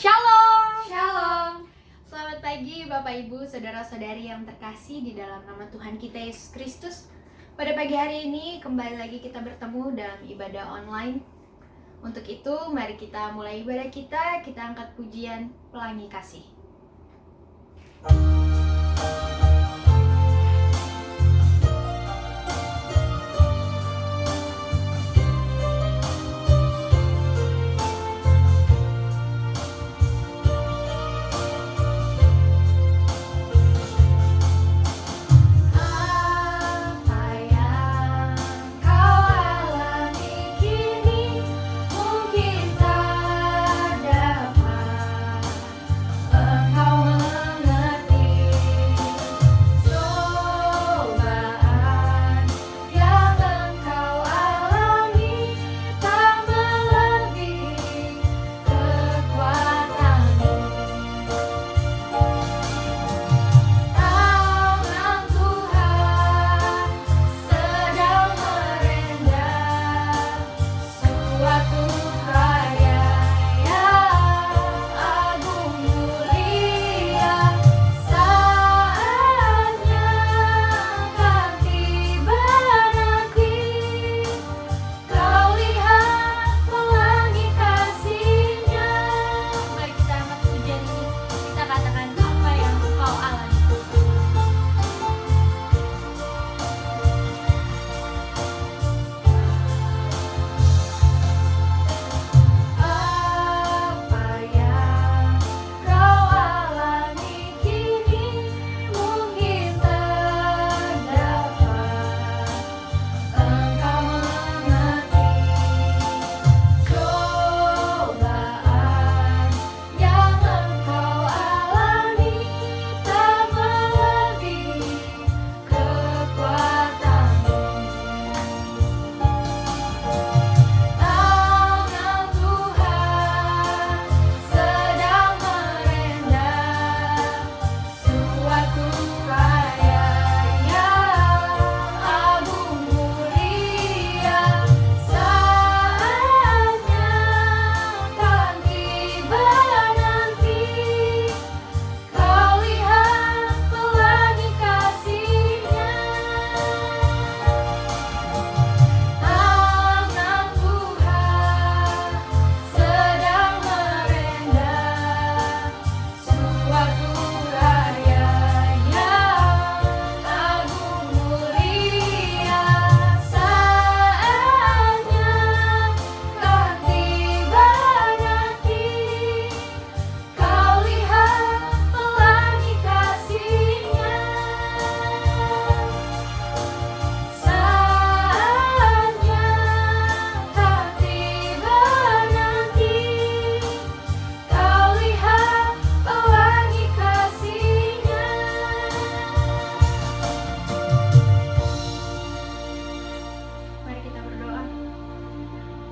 Shalom. Shalom. Selamat pagi Bapak Ibu, saudara-saudari yang terkasih di dalam nama Tuhan kita Yesus Kristus. Pada pagi hari ini kembali lagi kita bertemu dalam ibadah online. Untuk itu mari kita mulai ibadah kita angkat pujian Pelangi Kasih.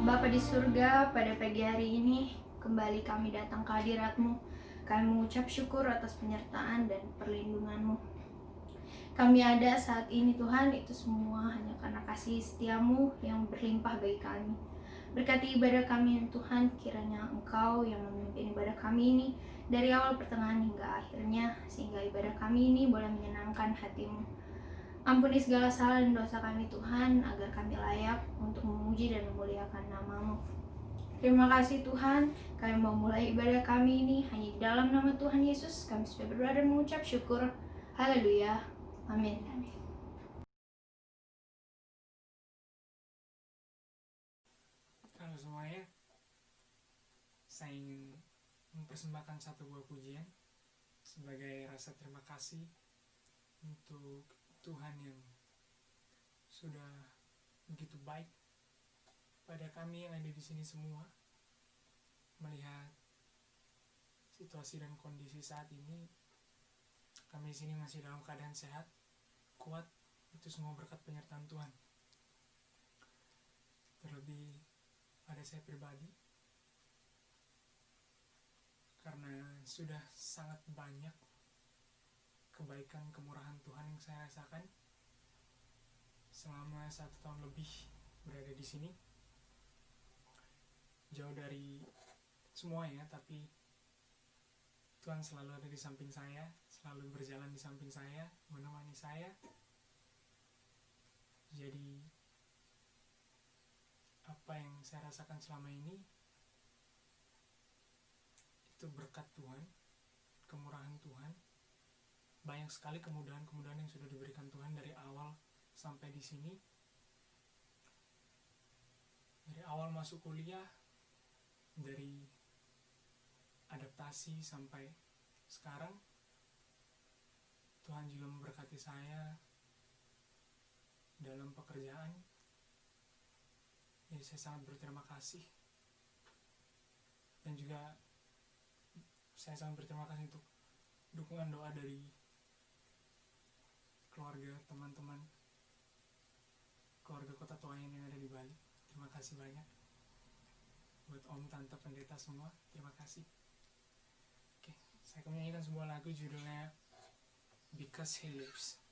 Bapa di surga, pada pagi hari ini kembali kami datang ke hadirat-Mu. Kami mengucap syukur atas penyertaan dan perlindungan-Mu. Kami ada saat ini Tuhan, itu semua hanya karena kasih setia-Mu yang berlimpah bagi kami. Berkati ibadah kami Tuhan, kiranya Engkau yang memimpin ibadah kami ini dari awal pertengahan hingga akhirnya, sehingga ibadah kami ini boleh menyenangkan hati-Mu. Ampuni segala salah dan dosa kami Tuhan, agar kami layak untuk memuji dan memuliakan nama-Mu. Terima kasih Tuhan, kami mau mulai ibadah kami ini hanya di dalam nama Tuhan Yesus. Kami sudah berdoa dan mengucap syukur. Haleluya. Amin. Halo semuanya, saya ingin mempersembahkan satu buah pujian sebagai rasa terima kasih untuk Tuhan yang sudah begitu baik pada kami yang ada di sini semua. Melihat situasi dan kondisi saat ini, kami di sini masih dalam keadaan sehat, kuat, itu semua berkat penyertaan Tuhan. Terlebih pada saya pribadi, karena sudah sangat banyak kebaikan kemurahan Tuhan yang saya rasakan selama 1 tahun lebih berada di sini, jauh dari semuanya, tapi Tuhan selalu ada di samping saya, selalu berjalan di samping saya, menemani saya. Jadi apa yang saya rasakan selama ini itu berkat Tuhan, kemurahan Tuhan. Banyak sekali kemudahan-kemudahan yang sudah diberikan Tuhan dari awal sampai di sini. Dari awal masuk kuliah, dari adaptasi sampai sekarang, Tuhan juga memberkati saya dalam pekerjaan. Jadi saya sangat berterima kasih. Dan juga saya sangat berterima kasih untuk dukungan doa dari keluarga, teman-teman, keluarga Kota Tuayan yang ada di Bali. Terima kasih banyak. Buat om, tante, pendeta semua, terima kasih. Oke, saya akan menyanyikan sebuah lagu judulnya Because He Lives.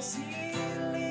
Because He lives,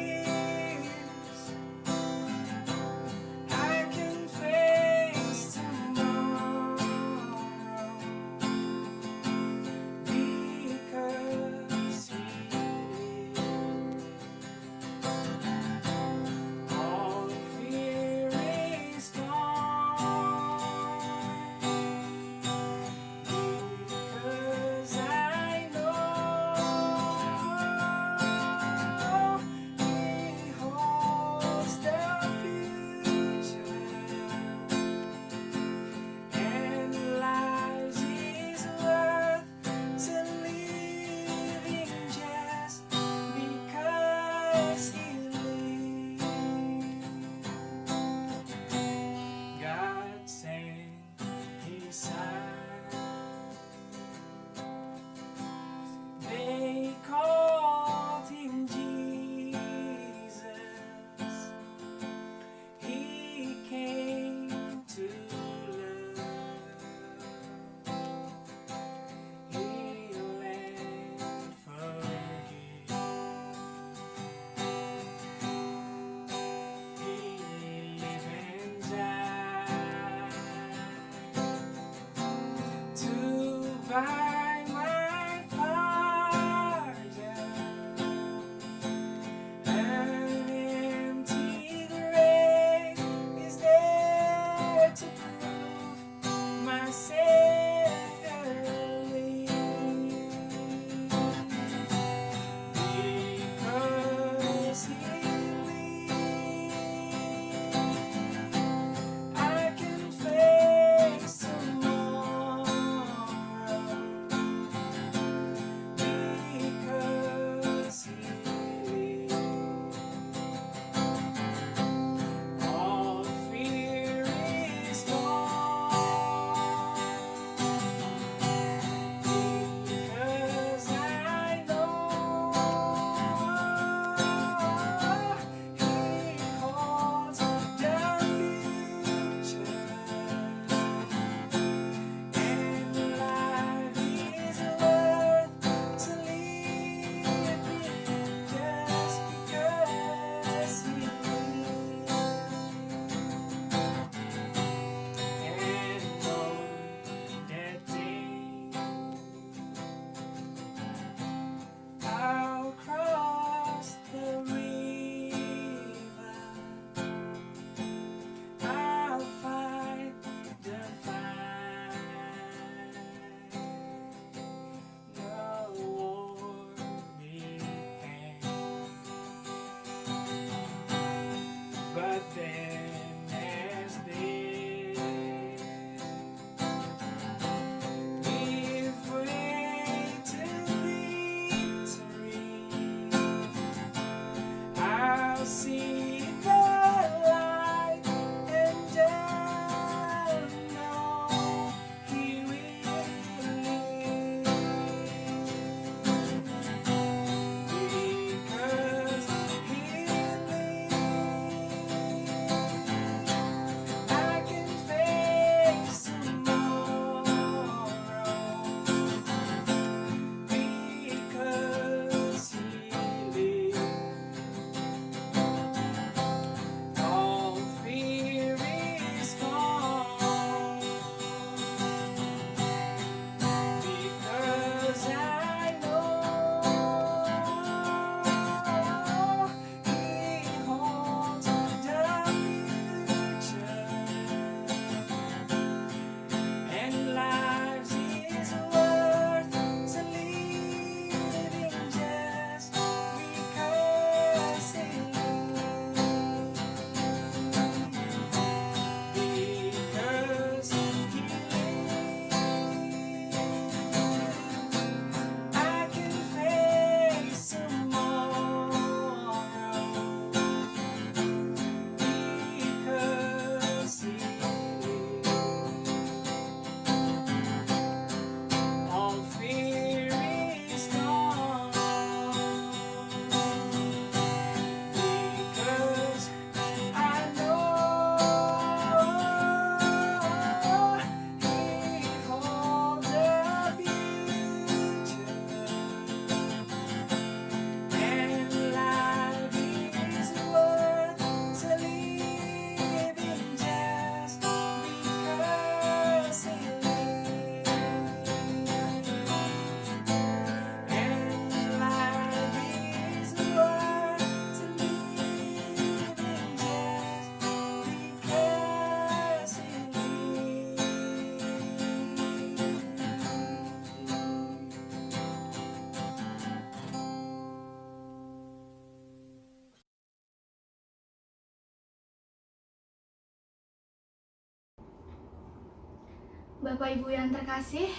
Bapak Ibu yang terkasih,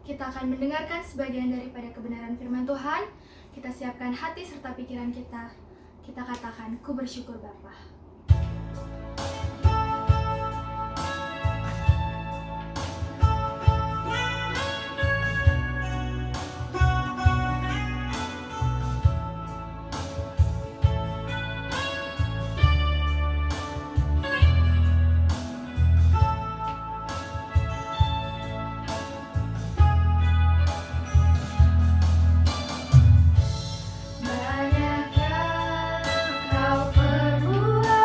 kita akan mendengarkan sebagian daripada kebenaran firman Tuhan. Kita siapkan hati serta pikiran kita. Kita katakan, ku bersyukur Bapa. Banyak yang kau perbuat.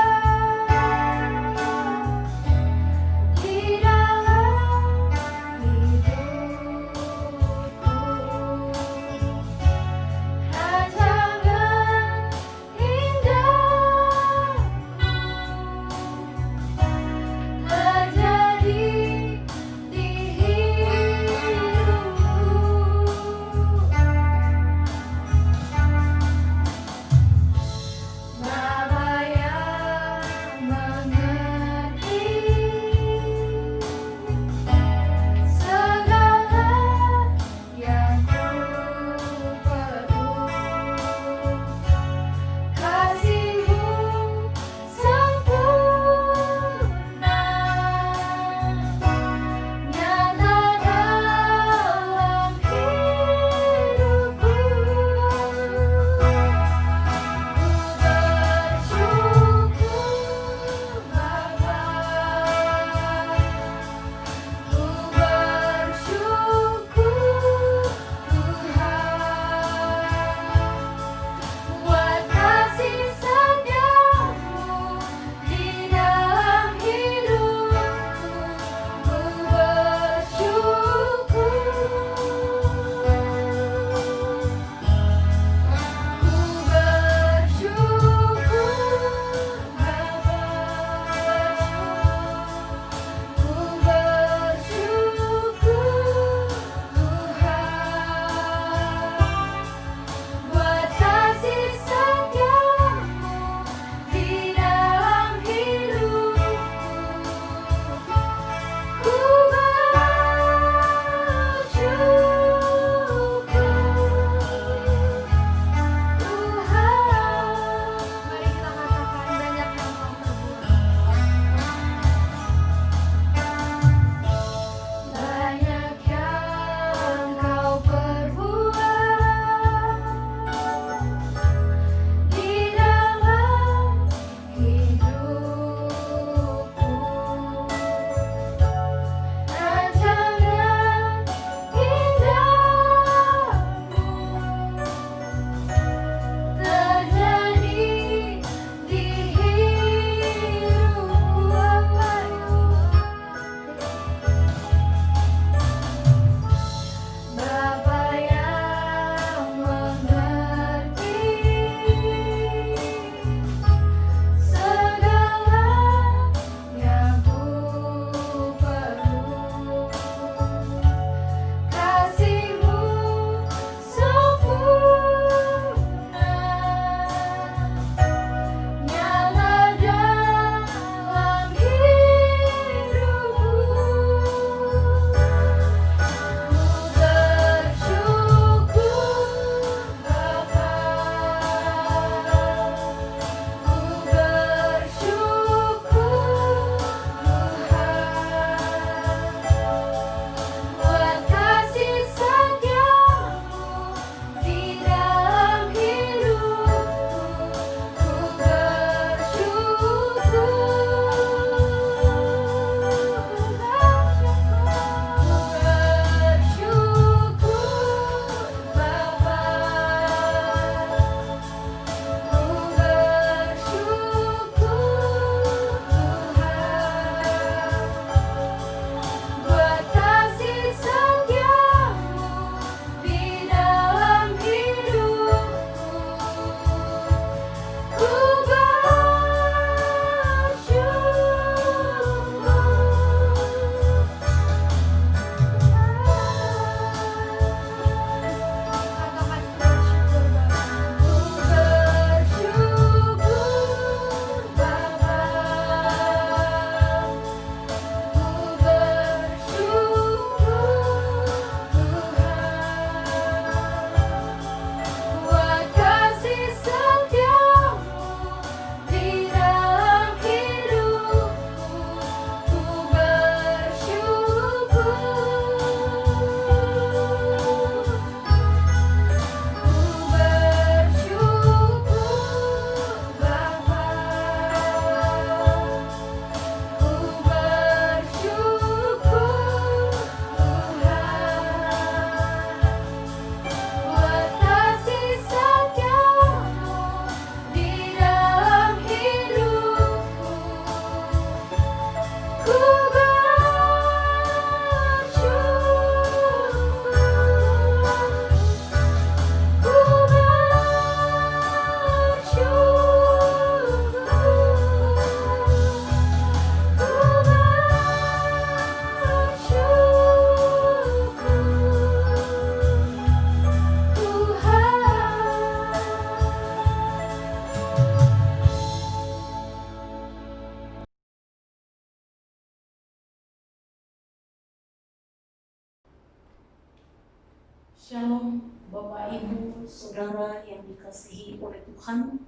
saudara yang dikasihi oleh Tuhan,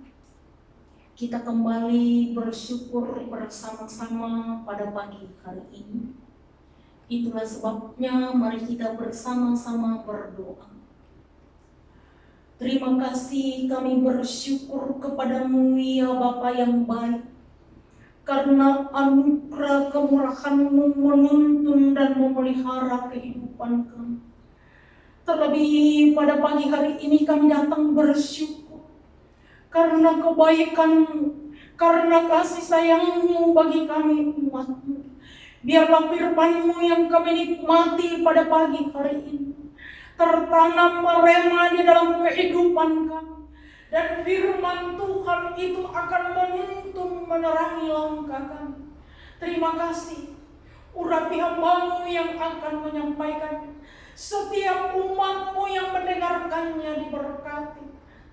kita kembali bersyukur bersama-sama pada pagi hari ini. Itulah sebabnya mari kita bersama-sama berdoa. Terima kasih, kami bersyukur kepadamu ya Bapa yang baik, karena anugerah kemurahan-Mu menuntun dan memelihara kehidupan kami. Terlebih pada pagi hari ini kami datang bersyukur karena kebaikan-Mu, karena kasih sayang-Mu bagi kami umat-Mu. Biarlah firman-Mu yang kami nikmati pada pagi hari ini tertanam merema di dalam kehidupan kami, dan firman Tuhan itu akan menuntun menerangi langkah kami. Terima kasih, urapi hamba-Mu yang akan menyampaikan. Setiap umat-Mu yang mendengarkannya diberkati.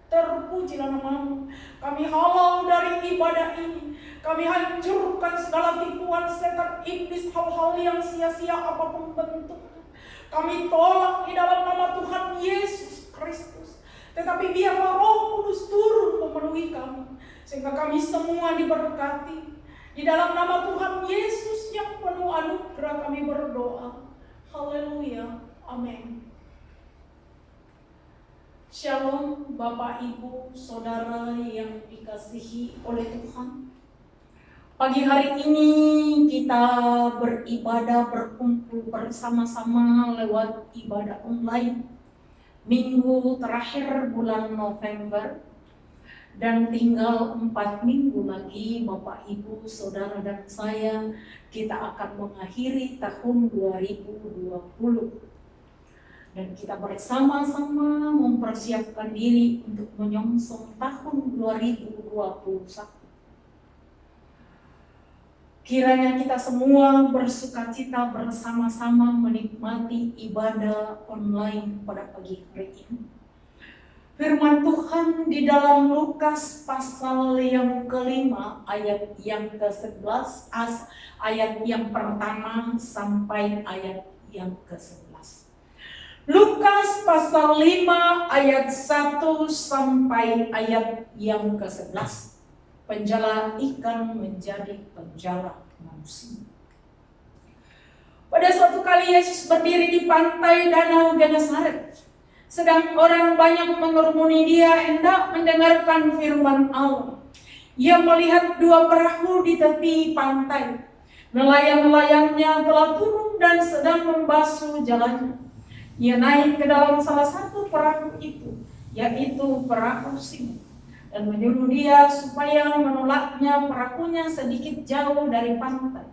Terpujilah nama-Mu. Kami halau dari ibadah ini. Kami hancurkan segala tipuan setan iblis, hal-hal yang sia-sia apapun bentuknya. Kami tolak di dalam nama Tuhan Yesus Kristus. Tetapi biarlah Roh Kudus turun memenuhi kami, sehingga kami semua diberkati. Di dalam nama Tuhan Yesus yang penuh anugerah kami berdoa. Haleluya. Amin. Shalom Bapak, Ibu, Saudara yang dikasihi oleh Tuhan. Pagi hari ini kita beribadah, berkumpul bersama-sama lewat ibadah online minggu terakhir bulan November, dan tinggal 4 minggu lagi Bapak, Ibu, Saudara dan saya kita akan mengakhiri tahun 2020, dan kita bersama-sama mempersiapkan diri untuk menyongsong tahun 2021. Kiranya kita semua bersukacita bersama-sama menikmati ibadah online pada pagi hari ini. Firman Tuhan di dalam Lukas pasal yang kelima, ayat yang ke-11, ayat yang pertama sampai ayat yang ke-11. Lukas pasal 5 ayat 1 sampai ayat yang ke-11. Penjala ikan menjadi penjala manusia. Pada suatu kali Yesus berdiri di pantai Danau Genesaret. Sedang orang banyak mengerumuni Dia hendak mendengarkan firman Allah. Ia melihat 2 perahu di tepi pantai. Nelayan-nelayannya telah turun dan sedang membasuh jalannya. Ia naik ke dalam salah satu perahu itu, yaitu perahu Simon, dan menyuruh dia supaya menolaknya perahunya sedikit jauh dari pantai.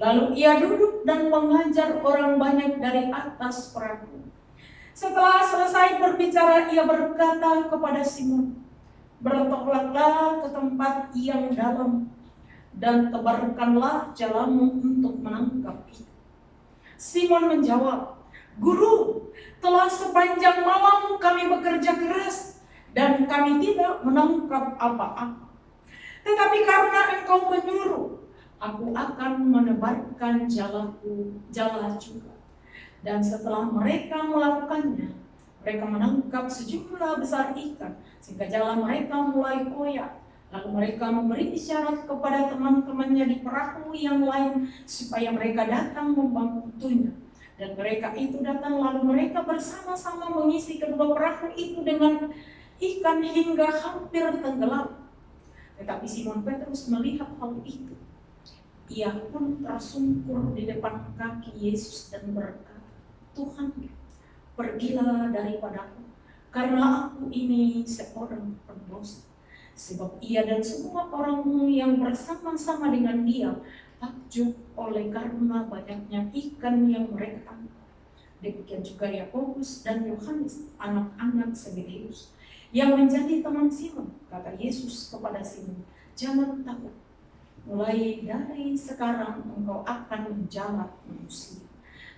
Lalu ia duduk dan mengajar orang banyak dari atas perahu. Setelah selesai berbicara, ia berkata kepada Simon, "Bertolaklah ke tempat yang dalam dan tebarkanlah jalamu untuk menangkap ikan." Simon menjawab, "Guru, telah sepanjang malam kami bekerja keras dan kami tidak menangkap apa-apa. Tetapi karena Engkau menyuruh, aku akan menebarkan jala juga." Dan setelah mereka melakukannya, mereka menangkap sejumlah besar ikan, sehingga jala mereka mulai koyak. Lalu mereka memberi isyarat kepada teman-temannya di perahu yang lain, supaya mereka datang membantunya. Dan mereka itu datang, lalu mereka bersama-sama mengisi kedua perahu itu dengan ikan hingga hampir tenggelam. Tetapi Simon Petrus melihat hal itu. Ia pun tersungkur di depan kaki Yesus dan berkata, "Tuhan, pergilah daripadaku, karena aku ini seorang pendosa." Sebab ia dan semua orang yang bersama-sama dengan dia takjub oleh karena banyaknya ikan yang mereka tangkap. Demikian juga Yakobus dan Yohanes, anak-anak Zebedeus, yang menjadi teman Simon. Kata Yesus kepada Simon, "Jangan takut. Mulai dari sekarang engkau akan menjala manusia."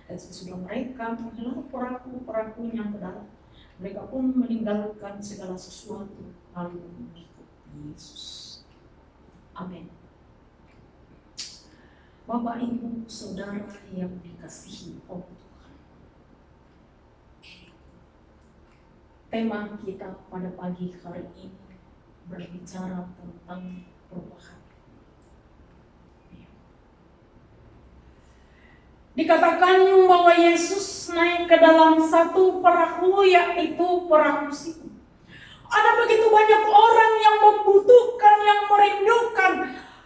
Dan sesudah mereka menghela perahu-perahunya ke dalam, mereka pun meninggalkan segala sesuatu lalu mengikut Yesus. Amin. Bapak, Ibu, Saudara yang dikasihi oleh Tuhan, tema kita pada pagi hari ini berbicara tentang perubahan. Dikatakan bahwa Yesus naik ke dalam satu perahu, yaitu perahu Simon. Ada begitu banyak orang yang membutuhkan, yang merindukan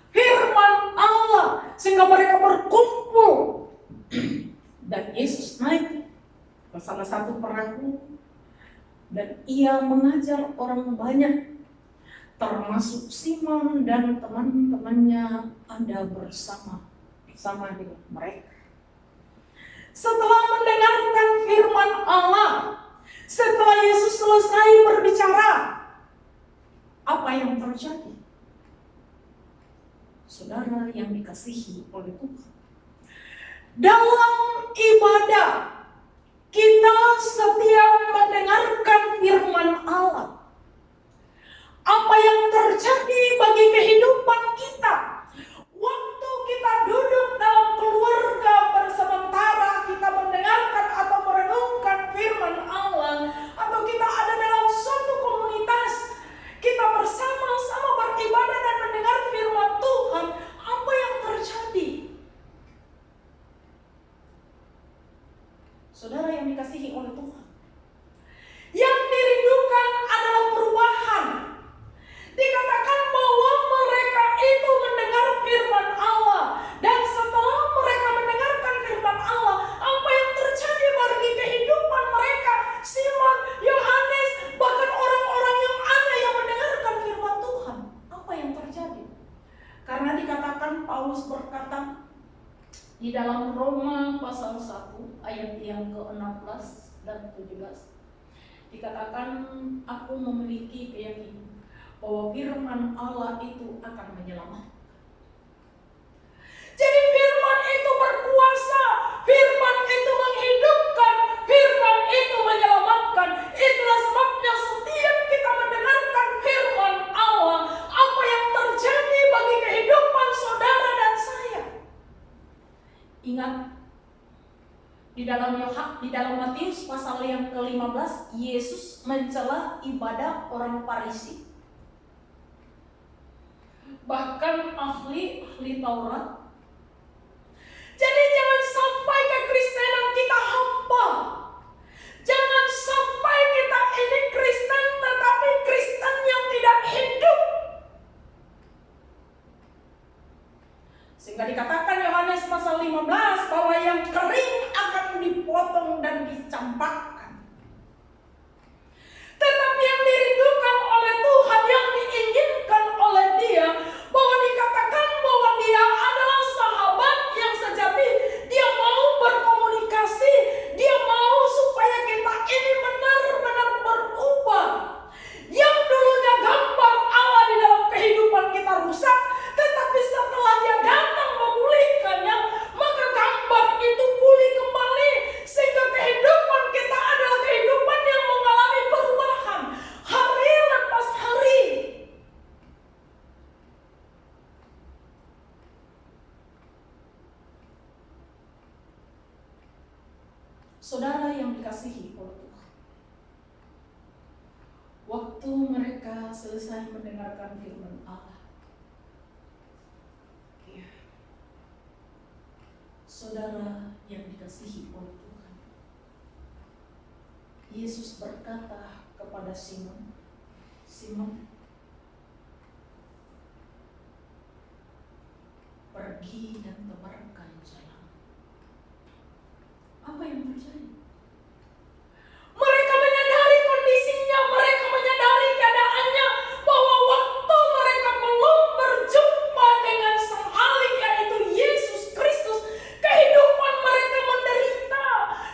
firman Allah, sehingga mereka berkumpul. Dan Yesus naik ke salah satu perahu, dan ia mengajar orang banyak, termasuk Simon dan teman-temannya ada bersama dengan mereka. Setelah mendengarkan firman Allah, setelah Yesus selesai berbicara, apa yang terjadi? Saudara yang dikasihi oleh Tuhan, dalam ibadah kita setiap mendengarkan firman Allah, apa yang terjadi bagi kehidupan kita waktu kita duduk dalam keluarga bersementara, kita mendengarkan atau merenungkan firman Allah, atau kita ada dalam suatu komunitas, kita bersama-sama beribadah dan mendengar firman Tuhan, apa yang terjadi? Saudara yang dikasihi oleh Tuhan, yang dirindukan adalah perubahan. Dikatakan bahwa mereka itu mendengar firman Allah, dan setelah mereka mendengarkan firman Allah, apa yang terjadi bagi kehidupan mereka? Simon, Yohanes, bahkan orang-orang yang ada yang mendengarkan firman Tuhan, apa yang terjadi? Karena dikatakan, Paulus berkata di dalam Roma pasal 1 ayat yang ke-16 dan 17, dikatakan, aku memiliki keyakinan bahwa firman Allah itu akan menyelamatkan. Jadi firman itu berkuasa, firman itu menghidupkan, firman itu menyelamatkan. Itulah sebabnya setiap kita mendengarkan firman Allah, apa yang terjadi bagi kehidupan saudara dan saya. Ingat, di dalam Matius pasal yang ke-15, Yesus mencela ibadah orang Farisi, bahkan ahli Taurat. Jadi jangan sampai kekristenan kita hampa. Jangan sampai kita ini Kristen tetapi Kristen yang tidak hidup. Sehingga dikatakan Yohanes pasal 15 bahwa yang kering akan dipotong dan dicampakkan. Tetapi yang dirindukan oleh Tuhan, yang diinginkan oleh Dia, bahwa dikatakan bahwa Dia adalah sahabat yang sejati. Dia mau berkomunikasi, Dia mau supaya kita ini benar-benar berubah. Yang dulunya gambar Allah di dalam kehidupan kita rusak, tetapi setelah Dia datang memulihkannya, maka gambar itu pulih kembali, sehingga kehidupan kita adalah kehidupan yang mengalami perubahan hari lepas hari. Saudara yang dikasihi oleh Tuhan, waktu mereka selesai mendengarkan firman Allah, saudara yang dikasihi oleh Tuhan, Yesus berkata kepada Simon, Simon, pergi dan tebarkan jalan. Apa yang terjadi? Mereka menyadari kondisinya, mereka menyadari keadaannya, bahwa waktu mereka belum berjumpa dengan Sang Halik, yaitu Yesus Kristus, kehidupan mereka menderita,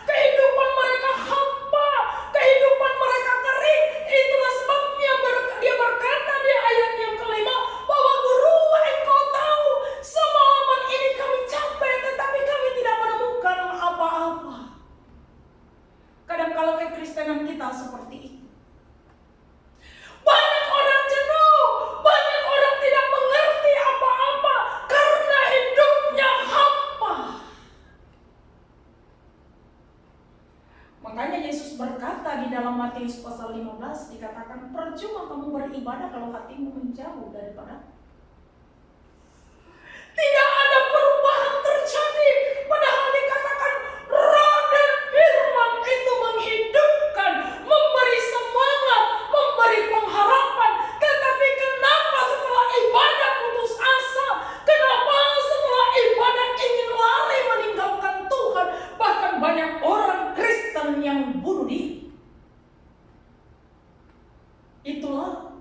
kehidupan mereka hampa, kehidupan mereka kering. Itulah sebabnya dia berkata di ayat yang ke-5 bahwa Guru, engkau tahu semalaman ini kami capek hatimu menjauh daripada? Tidak ada perubahan terjadi, padahal dikatakan roh dan firman itu menghidupkan, memberi semangat, memberi pengharapan. Tetapi kenapa setelah ibadah putus asa? Kenapa setelah ibadah ingin lari meninggalkan Tuhan? Bahkan banyak orang Kristen yang bunuh diri. Itulah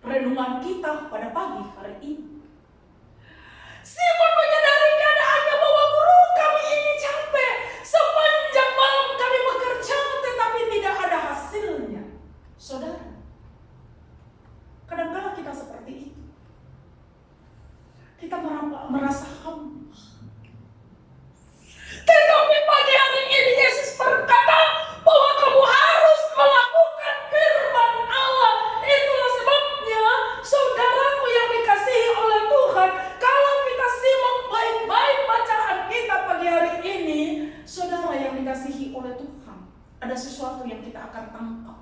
renungan kita pada pagi hari ini. Simon menyadari keadaannya bahwa guru, kami ini capek. Sepanjang malam kami bekerja tetapi tidak ada hasilnya. Saudara, kadang-kadang kita seperti itu. Kita merasa hamba. Tetapi pagi hari ini Yesus berkata bahwa kamu harus melakukan firman Allah. Itulah sebabnya saudaraku yang dikasihi oleh Tuhan, kalau kita simak baik-baik bacaan kita pagi hari ini, saudara yang dikasihi oleh Tuhan, ada sesuatu yang kita akan tangkap,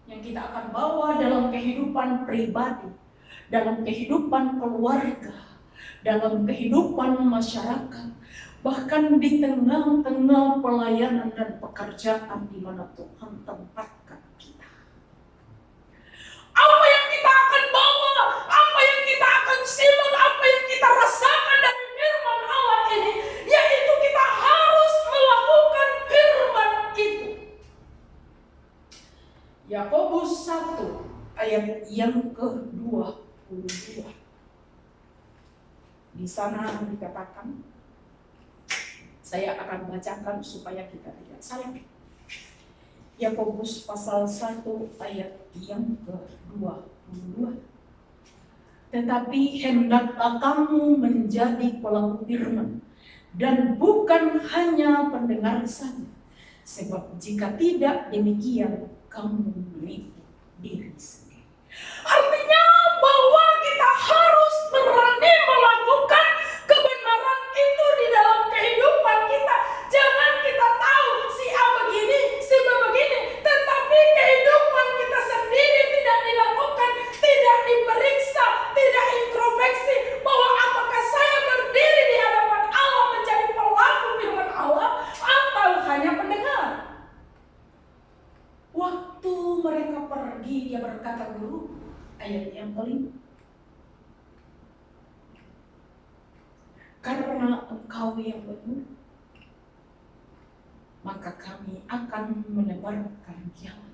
yang kita akan bawa dalam kehidupan pribadi, dalam kehidupan keluarga, dalam kehidupan masyarakat, bahkan di tengah-tengah pelayanan dan pekerjaan di mana Tuhan tempatkan kita. Apa yang kita akan bawa, apa yang kita akan simak, apa yang kita rasakan dari firman Allah ini, yaitu kita harus melakukan firman itu. Yakobus 1 ayat yang ke-22. Di sana dikatakan, saya akan bacakan supaya kita tidak salah. Yakobus pasal 1 ayat yang ke-22. Tetapi hendaklah kamu menjadi pelaku firman dan bukan hanya pendengar saja. Sebab jika tidak demikian, kamu menipu diri sendiri. Artinya bahwa kita harus berani melakukan kebenaran itu di dalam kehidupan kita. Jangan kita tahu si A begini, si B begini, tetapi kehidupan kita sendiri tidak dilakukan, tidak diperiksa, tidak introspeksi bahwa apakah saya berdiri di hadapan Allah menjadi pelaku firman Allah atau hanya pendengar. Waktu mereka pergi, dia berkata, guru, ayat yang kelima, karena engkau yang benar, maka kami akan menebarkan jalan.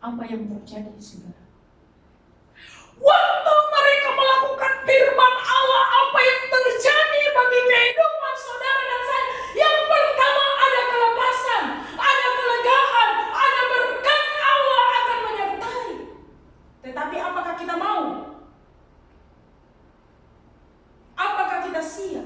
Apa yang terjadi, saudara? Waktu mereka melakukan firman Allah, apa yang terjadi bagi kehidupan saudara dan saya? Yang pertama ada kelepasan, ada kelegaan, ada berkat Allah akan menyertai. Tetapi apakah kita mau? Apakah kita siap?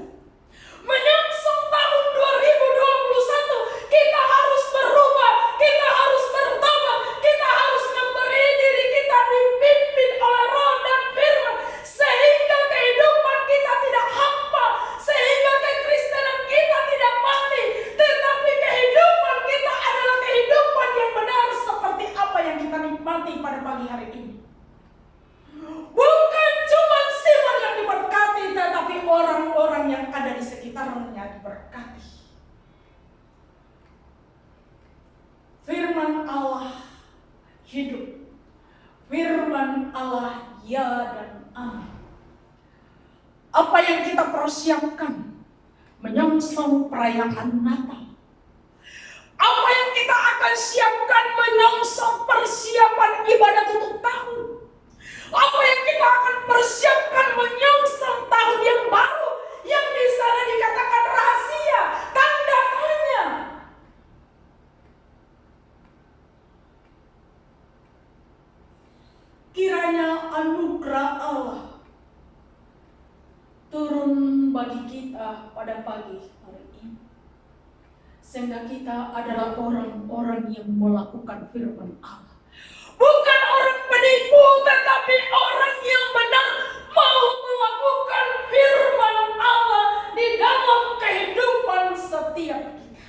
Menyongsong tahun 2021, kita harus berubah, kita harus bertobat, kita harus memberi diri kita dipimpin oleh Roh dan firman, sehingga kehidupan kita tidak hampa, sehingga kekristenan kita tidak mati, tetapi kehidupan kita adalah kehidupan yang benar seperti apa yang kita nikmati pada pagi hari ini. Bukan cuma Simon yang diberkati, tetapi orang-orang yang ada di sekitarnya diberkati. Firman Allah hidup. Firman Allah ya dan amin. Apa yang kita persiapkan menyongsong perayaan Natal? Apa yang kita akan siapkan menyongsong persiapan ibadah tutup tahun? Apa yang kita akan persiapkan menyongsong tahun yang baru yang di sana dikatakan rahasia, tanda tanya? Kiranya anugerah Allah turun bagi kita pada pagi hari ini, sehingga kita adalah orang-orang yang melakukan firman Allah. Bukan orang penipu, tetapi orang yang benar mau melakukan firman Allah di dalam kehidupan setiap kita.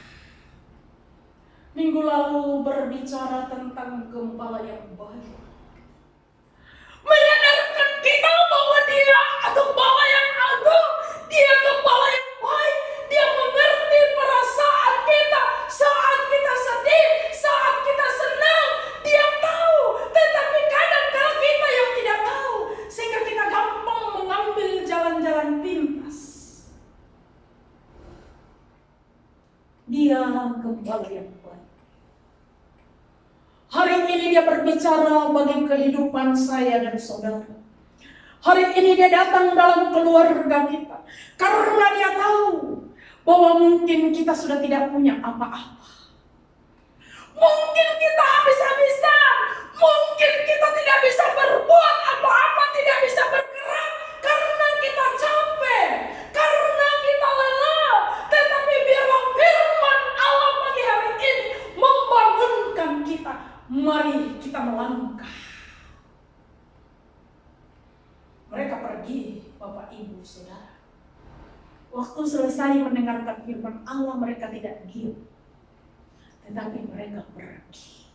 Minggu lalu berbicara tentang gembala yang baik. gembala yang baik. Hari ini dia berbicara bagi kehidupan saya dan saudara. Hari ini dia datang dalam keluarga kita. Karena dia tahu bahwa mungkin kita sudah tidak punya apa-apa. Mungkin kita habis-habisan. Mungkin kita tidak bisa berbuat apa-apa, tidak bisa bergerak. Karena kita capek. Karena kita lelah. Tetapi biarlah firman Allah pagi hari ini membangunkan kita. Mari kita melangkah. Mereka pergi, Bapak, Ibu, Saudara. Waktu selesai mendengarkan firman Allah, mereka tidak diam. Tetapi mereka pergi.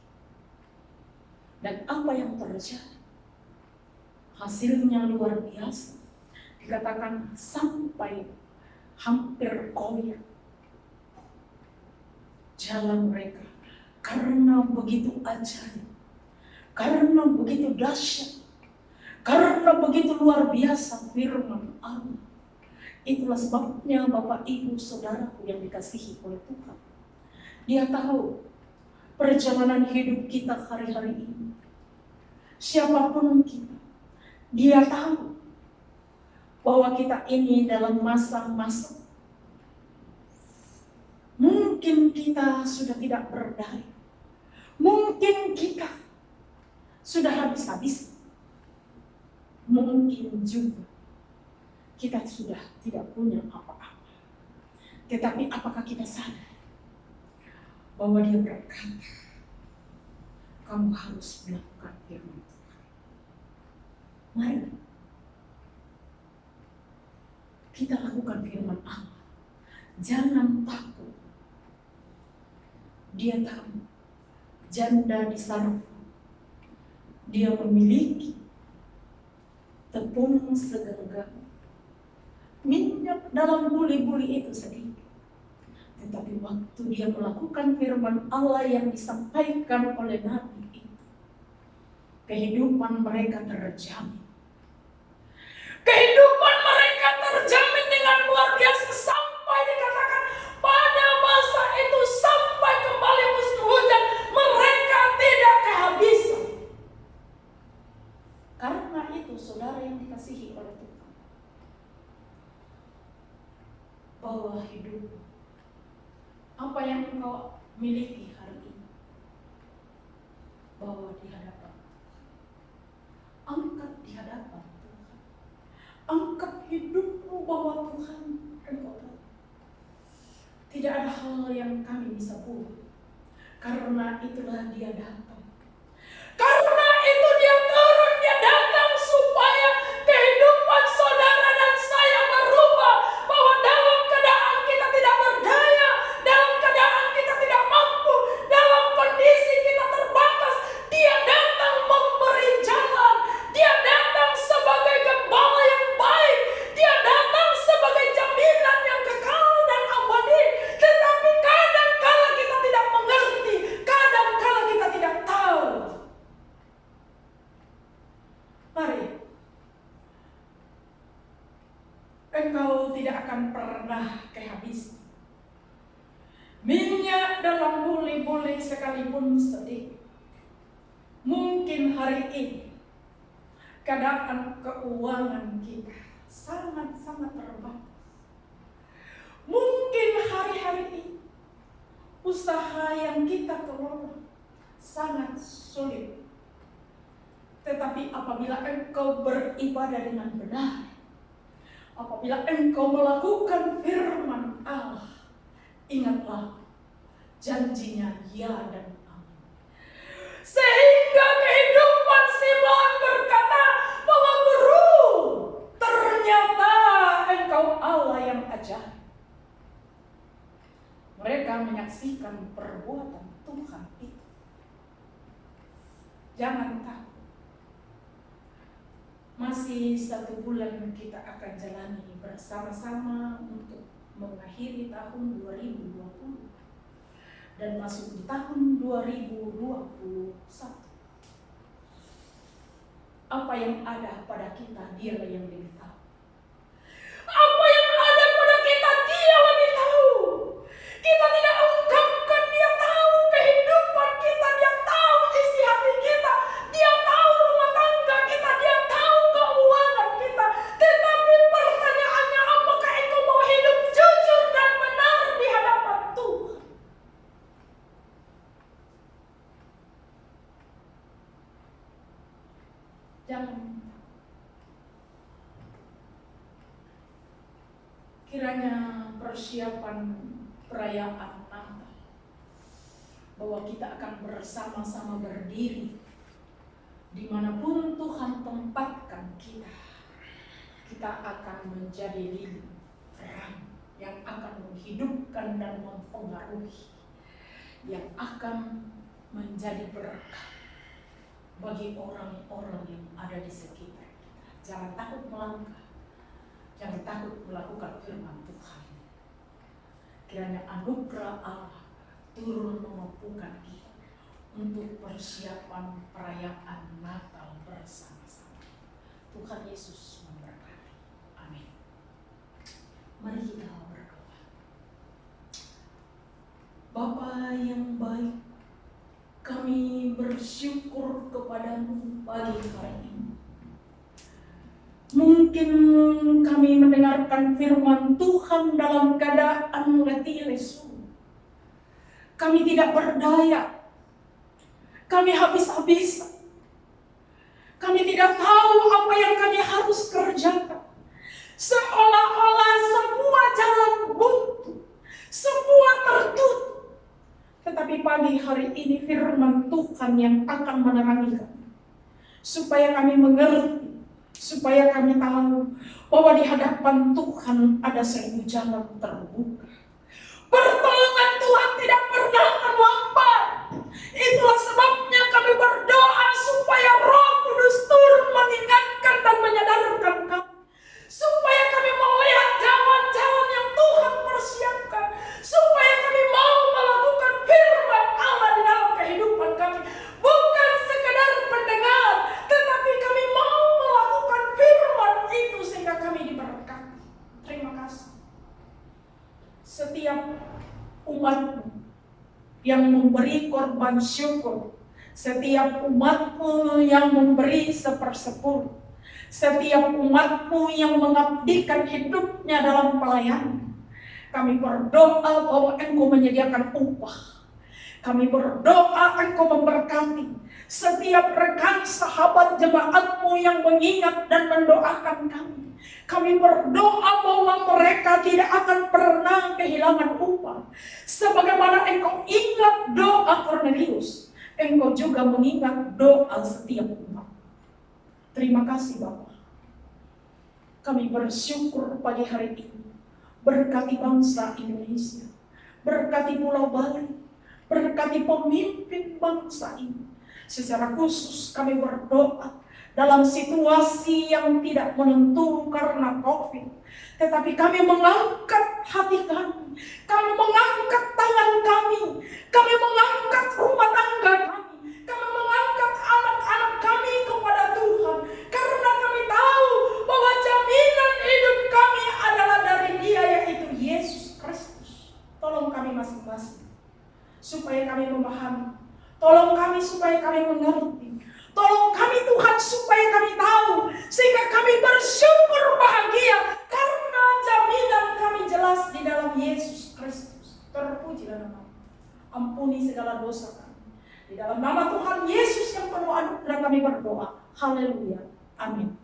Dan apa yang terjadi? Hasilnya luar biasa. Dikatakan sampai hampir koyak jalan mereka. Karena begitu ajaib. Karena begitu dahsyat. Karena begitu luar biasa firman Allah. Itulah sebabnya Bapak, Ibu, Saudaraku yang dikasihi oleh Tuhan. Dia tahu perjalanan hidup kita hari-hari ini. Siapapun kita. Dia tahu bahwa kita ini dalam masa-masa. Mungkin kita sudah tidak berdaya. Mungkin kita sudah habis-habis. Mungkin juga kita sudah tidak punya apa-apa. Tetapi apakah kita sadar bahwa dia berkata, kamu harus melakukan firman Tuhan. Mari kita lakukan firman Allah. Jangan takut. Dia tahu janda di Sarepta, dia memiliki tepung segenggam, minyak dalam buli-buli itu sedikit. Tetapi waktu dia melakukan firman Allah yang disampaikan oleh Nabi itu, kehidupan mereka terjamin. Kehidupan mereka terjamin dengan luar biasa sampai dikatakan pada masa itu sampai kembali musim hujan mereka tidak kehabisan. Karena itu saudara yang dikasihi oleh Tuhan, bahwa hidup apa yang engkau miliki hari ini, bawa di hadapan Tuhan. Angkat di hadapan Tuhan. Angkat hidupmu bahwa Tuhan engkau tahu. Tidak ada hal yang kami bisa buat. Karena itulah dia datang. Karena itu dia turun, dia datang supaya kehidupan saudara dan saya berubah. Bahwa dalam keadaan kita tidak berdaya, dalam keadaan kita tidak mampu, dalam kondisi kita terbatas, dia datang memberi jalan. Dia datang sebagai gembala yang baik. Dia datang sebagai jaminan yang kekal dan abadi. Tetapi kadang-kala kita tidak mengerti, kadang-kala kita tidak tahu. Mari, engkau tidak akan pernah kehabisan. Minyak dalam buli-buli sekalipun sedikit. Mungkin hari ini keadaan keuangan kita sangat-sangat terbatas. Mungkin hari-hari ini usaha yang kita kelola sangat sulit. Tetapi apabila engkau beribadah dengan benar, apabila engkau melakukan firman Allah, ingatlah janjinya ya dan amin. Sehingga kehidupan Simon berkata bahwa guru, ternyata engkau Allah yang ajaib. Mereka menyaksikan perbuatan Tuhan itu. Jangan takut. Masih 1 bulan kita akan jalani bersama-sama untuk mengakhiri tahun 2020 dan masuk di tahun 2021. Apa yang ada pada kita, dialah yang lebih tahu. Apa yang ada pada kita, dia lebih tahu. Kita tidak ungkapkan Jangan. Kiranya persiapan perayaan Natal, bahwa kita akan bersama-sama berdiri dimanapun Tuhan tempatkan kita. Kita akan menjadi lilin terang yang akan menghidupkan dan mempengaruhi, yang akan menjadi berkah bagi orang-orang yang ada di sekitar kita. Jangan takut melangkah, jangan takut melakukan firman Tuhan. Kiranya anugerah Allah turun memampukan kita untuk persiapan perayaan Natal bersama-sama. Tuhan Yesus memberkati. Amin. Mari kita berdoa. Bapa yang baik, kami bersyukur kepadamu pagi hari ini. Mungkin kami mendengarkan firman Tuhan dalam keadaan letih lesu. Kami tidak berdaya. Kami habis-habisan. Kami tidak tahu apa yang kami harus kerjakan. Seolah-olah semua jalan buntu, semua tertutup. Tetapi pagi hari ini firman Tuhan yang akan menerangi kami, supaya kami mengerti, supaya kami tahu bahwa di hadapan Tuhan ada 1000 jalan terbuka. Pertolongan Tuhan tidak pernah terlambat. Itulah sebabnya kami berdoa supaya Roh Kudus turun mengingatkan dan menyadarkan kami, supaya kami melihat jalan-jalan yang Tuhan persiapkan, supaya kami mau melakukan firman Allah di dalam kehidupan kami. Bukan sekedar pendengar, tetapi kami mau melakukan firman itu sehingga kami diberkati. Terima kasih. Setiap umatmu yang memberi korban syukur, setiap umatmu yang memberi 1/10, setiap umatmu yang mengabdikan hidupnya dalam pelayanan, kami berdoa bahwa Engkau menyediakan upah. Kami berdoa Engkau memberkati setiap rekan sahabat jemaatmu yang mengingat dan mendoakan kami. Kami berdoa bahwa mereka tidak akan pernah kehilangan upah. Sebagaimana Engkau ingat doa Kornelius, Engkau juga mengingat doa setiap umat. Terima kasih Bapa. Kami bersyukur pagi hari ini. Berkati bangsa Indonesia, berkati Pulau Bali, berkati pemimpin bangsa ini. Secara khusus kami berdoa dalam situasi yang tidak menentu karena COVID. Tetapi kami mengangkat hati kami mengangkat tangan kami mengangkat rumah tangga kami mengangkat anak-anak kami kepada Tuhan. Karena kami tahu bahwa jaminan hidup kami adalah dari Dia, yaitu Yesus Kristus. Tolong kami masing-masing, supaya kami memahami. Tolong kami supaya kami mengerti. Tolong kami Tuhan supaya kami tahu, sehingga kami bersyukur bahagia karena jaminan kami jelas di dalam Yesus Kristus. Terpujilah nama. Ampuni segala dosa kami. Di dalam nama Tuhan Yesus yang penuh anugerah kami berdoa. Haleluya. Amin.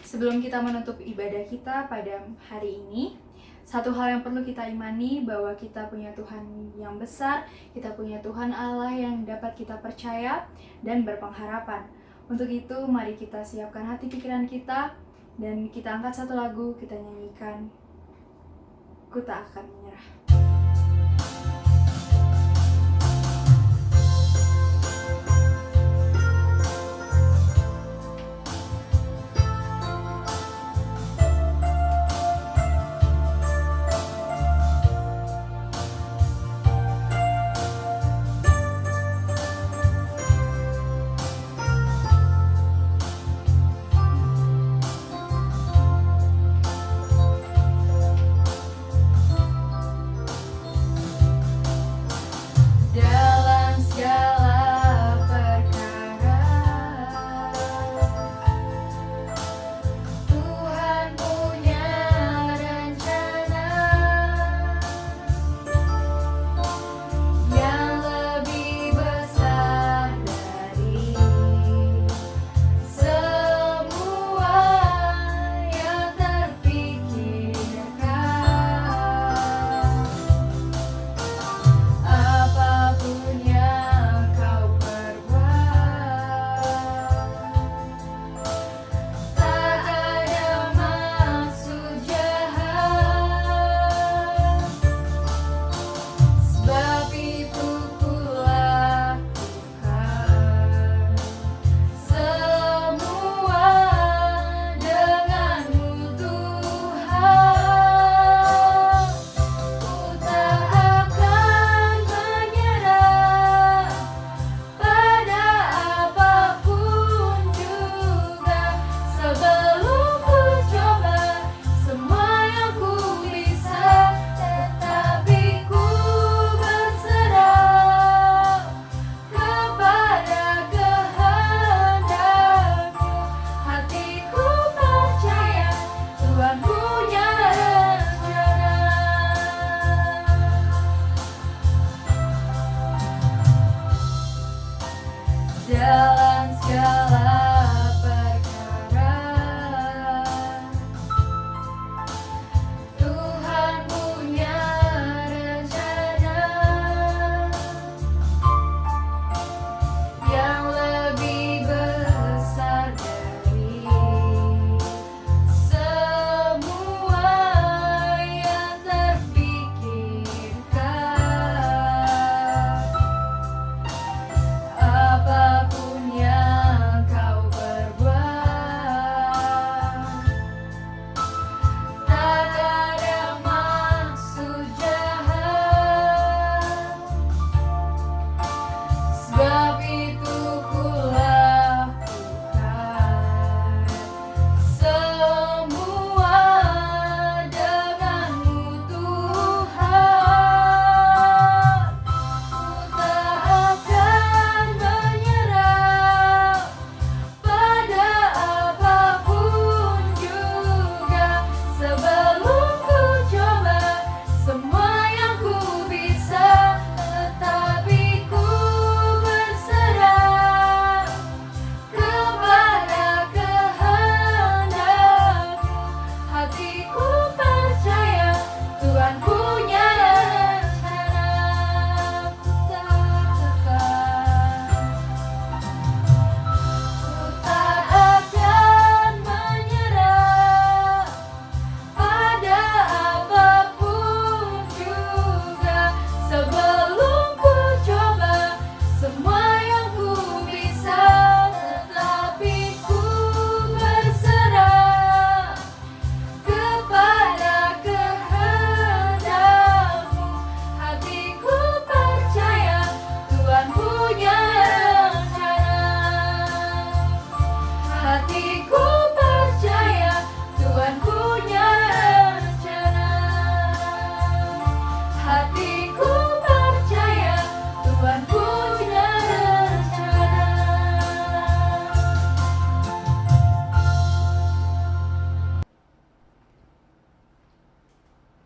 Sebelum kita menutup ibadah kita pada hari ini, satu hal yang perlu kita imani bahwa kita punya Tuhan yang besar, kita punya Tuhan Allah yang dapat kita percaya dan berpengharapan. Untuk itu, mari kita siapkan hati pikiran kita dan kita angkat satu lagu, kita nyanyikan Ku Tak Akan Menyerah.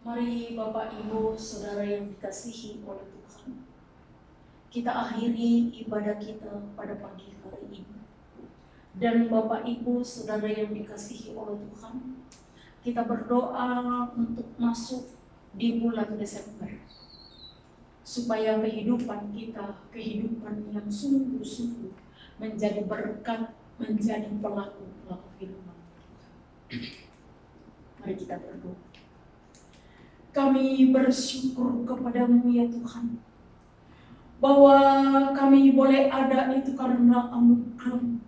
Mari Bapak Ibu Saudara yang dikasihi oleh Tuhan, kita akhiri ibadah kita pada pagi hari ini. Dan Bapak Ibu Saudara yang dikasihi oleh Tuhan, kita berdoa untuk masuk di bulan Desember, supaya kehidupan kita, kehidupan yang sungguh-sungguh menjadi berkat, menjadi pelaku-pelaku firman. Mari kita berdoa. Kami bersyukur kepadamu ya Tuhan, bahwa kami boleh ada itu karena anugerah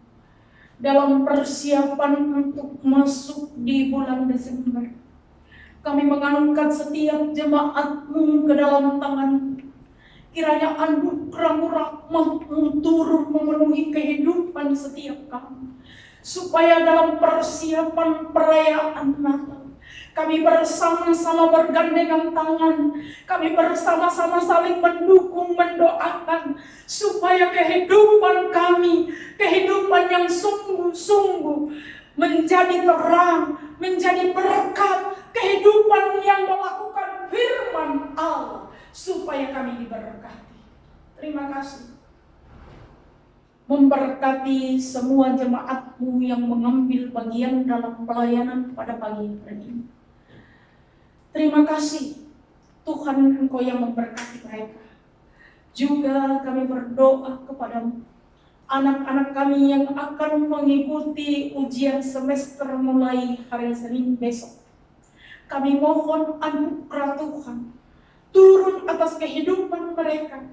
dalam persiapan untuk masuk di bulan Desember. Kami mengangkat setiap jemaat-mu ke dalam tangan. Kiranya anugerah-mu, rahmat-mu turun memenuhi kehidupan setiap kami, supaya dalam persiapan perayaan Natal kami bersama-sama bergandengan tangan, kami bersama-sama saling mendukung, mendoakan, supaya kehidupan kami, kehidupan yang sungguh-sungguh menjadi terang, menjadi berkat, kehidupan yang melakukan firman Allah, supaya kami diberkati. Terima kasih. Memberkati semua jemaat-mu yang mengambil bagian dalam pelayanan pada pagi hari ini. Terima kasih Tuhan, Engkau yang memberkati mereka. Juga kami berdoa kepadamu, anak-anak kami yang akan mengikuti ujian semester mulai hari Senin besok. Kami mohon anugerah Tuhan turun atas kehidupan mereka,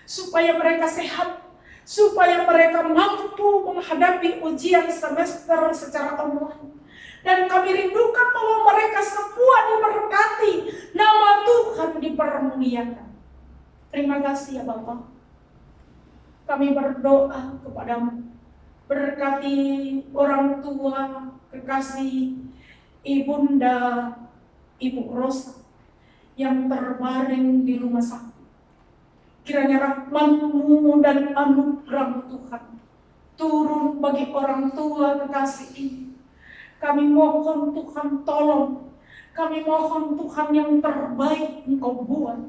supaya mereka sehat, supaya mereka mampu menghadapi ujian semester secara online. Dan kami rindukan bahwa mereka semua diberkati, nama Tuhan dipermuliakan. Terima kasih ya Bapak. Kami berdoa kepadamu, berkati orang tua, kekasih Ibunda Ibu Rosa yang terbaring di rumah sakit. Kiranya rahmat-Mu dan anugerah Tuhan turun bagi orang tua kekasih ini. Kami mohon Tuhan tolong, kami mohon Tuhan yang terbaik Engkau buat.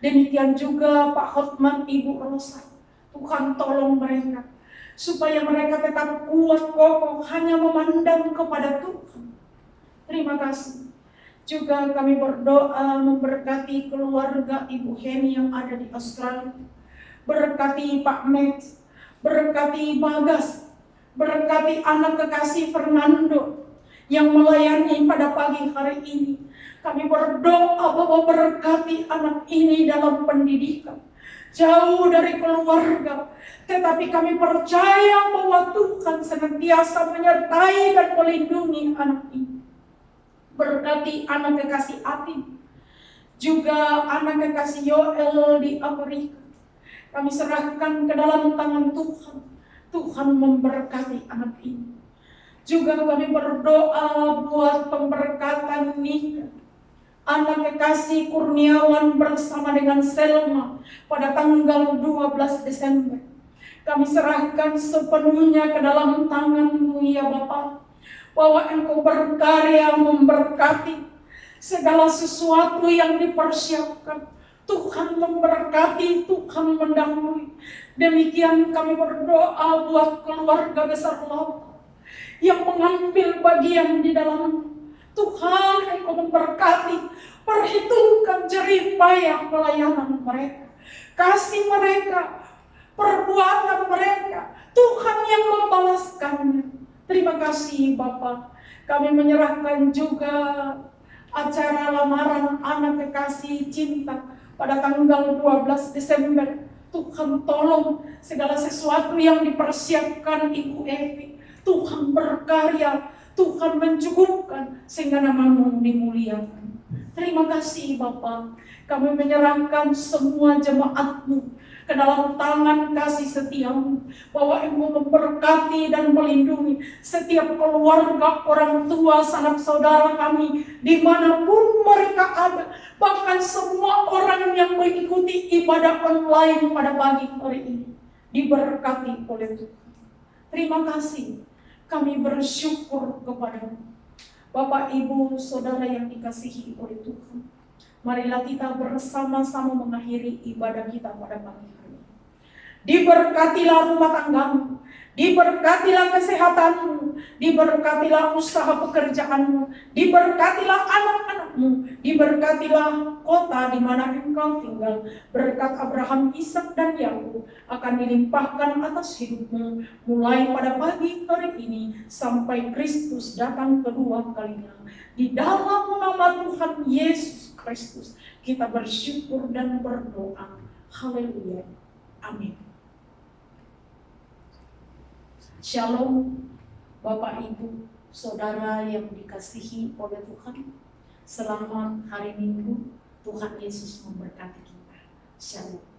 Demikian juga Pak Hotman, Ibu Rosa, Tuhan tolong mereka, supaya mereka tetap kuat kokoh hanya memandang kepada Tuhan. Terima kasih. Juga kami berdoa memberkati keluarga Ibu Heni yang ada di Australia. Berkati Pak Max, berkati Bagas, berkati anak kekasih Fernando yang melayani pada pagi hari ini. Kami berdoa bahwa berkati anak ini dalam pendidikan, jauh dari keluarga, tetapi kami percaya bahwa Tuhan senantiasa menyertai dan melindungi anak ini. Berkati anak kekasih Ati, juga anak kekasih Yoel di Amerika. Kami serahkan ke dalam tangan Tuhan. Tuhan memberkati anak ini. Juga kami berdoa buat pemberkatan nikah anak kekasih Kurniawan bersama dengan Selma pada tanggal 12 Desember. Kami serahkan sepenuhnya ke dalam tangan-Mu ya Bapa, bahwa Engkau berkarya memberkati segala sesuatu yang dipersiapkan. Tuhan memberkati, Tuhan mendahului. Demikian kami berdoa buat keluarga besar Lauta yang mengambil bagian di dalam. Tuhan, Engkau memberkati, perhitungkan jerih payah pelayanan mereka, kasih mereka, perbuatan mereka, Tuhan yang membalaskannya. Terima kasih Bapak. Kami menyerahkan juga acara lamaran anak kekasih cinta pada tanggal 12 Desember. Tuhan tolong segala sesuatu yang dipersiapkan Ibu Evi. Tuhan berkarya, Tuhan mencukupkan sehingga nama-Mu dimuliakan. Terima kasih Bapak. Kami menyerahkan semua jemaat-Mu ke dalam tangan kasih setia-Mu, bahwa Engkau memberkati dan melindungi setiap keluarga, orang tua, sanak saudara kami dimanapun mereka ada, bahkan semua orang yang mengikuti ibadah online pada pagi hari ini diberkati oleh Tuhan. Terima kasih. Kami bersyukur kepada-Mu. Bapak, Ibu, Saudara yang dikasihi oleh Tuhan, Marilah kita bersama-sama mengakhiri ibadah kita pada pagi hari ini. Diberkatilah rumah tanggamu, diberkatilah kesehatanmu, diberkatilah usaha pekerjaanmu, diberkatilah anak-anakmu, diberkatilah kota di mana engkau tinggal. Berkat Abraham, Ishak dan Yakub akan dilimpahkan atas hidupmu mulai pada pagi hari ini sampai Kristus datang kedua kalinya. Di dalam nama Tuhan Yesus Kristus kita bersyukur dan berdoa. Haleluya. Amin. Shalom Bapak Ibu Saudara yang dikasihi oleh Tuhan. Selamat hari Minggu. Tuhan Yesus memberkati kita. Shalom.